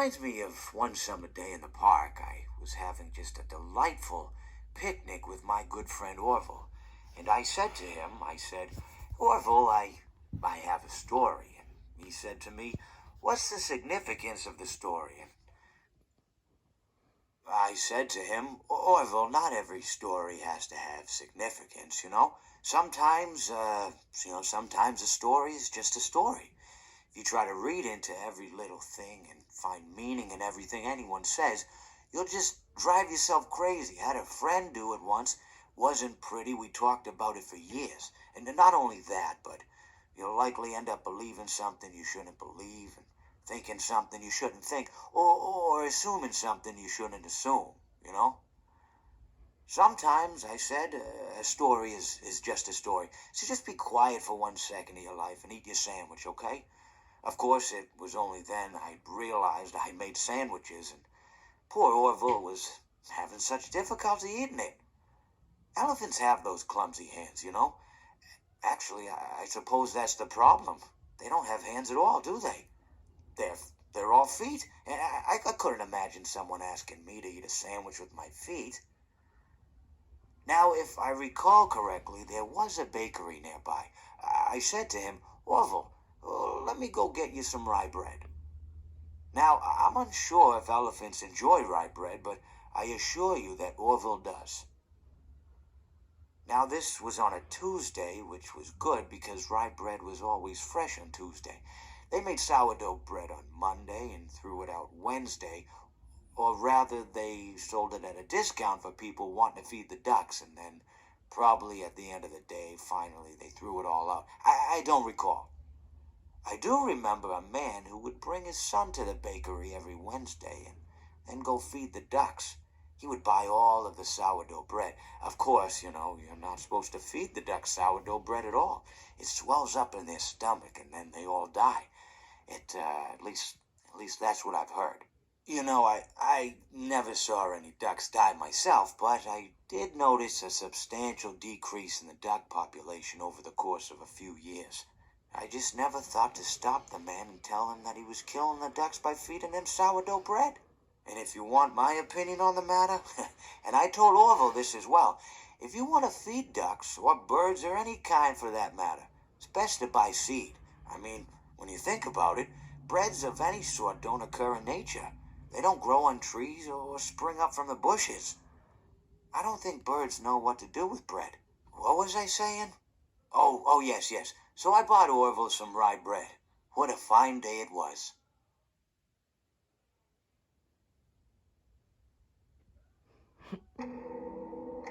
reminds me of one summer day in the park. I was having just a delightful picnic with my good friend Orville. And I said to him, Orville, I have a story. And he said to me, what's the significance of the story? And I said to him, Orville, not every story has to have significance, you know? Sometimes a story is just a story. If you try to read into every little thing and find meaning in everything anyone says, you'll just drive yourself crazy. Had a friend do it once. Wasn't pretty. We talked about it for years. And not only that, but you'll likely end up believing something you shouldn't believe, and thinking something you shouldn't think, or assuming something you shouldn't assume, you know? Sometimes, I said, a story is just a story. So just be quiet for 1 second of your life and eat your sandwich, okay? Of course, it was only then I realized I made sandwiches, and poor Orville was having such difficulty eating it. Elephants have those clumsy hands, you know? Actually, I suppose that's the problem. They don't have hands at all, do they? They're all feet. And I couldn't imagine someone asking me to eat a sandwich with my feet. Now, if I recall correctly, there was a bakery nearby. I said to him, Orville, let me go get you some rye bread. Now, I'm unsure if elephants enjoy rye bread, but I assure you that Orville does. Now, this was on a Tuesday, which was good because rye bread was always fresh on Tuesday. They made sourdough bread on Monday and threw it out Wednesday, or rather, they sold it at a discount for people wanting to feed the ducks, and then probably at the end of the day, finally, they threw it all out. I don't recall. I do remember a man who would bring his son to the bakery every Wednesday and then go feed the ducks. He would buy all of the sourdough bread. Of course, you know, you're not supposed to feed the ducks sourdough bread at all. It swells up in their stomach and then they all die. At least that's what I've heard. You know, I never saw any ducks die myself, but I did notice a substantial decrease in the duck population over the course of a few years. I just never thought to stop the man and tell him that he was killing the ducks by feeding them sourdough bread. And if you want my opinion on the matter, and I told Orville this as well, if you want to feed ducks, or birds, or any kind for that matter, it's best to buy seed. I mean, when you think about it, breads of any sort don't occur in nature. They don't grow on trees or spring up from the bushes. I don't think birds know what to do with bread. What was I saying? Oh, yes. So I bought Orville some rye bread. What a fine day it was.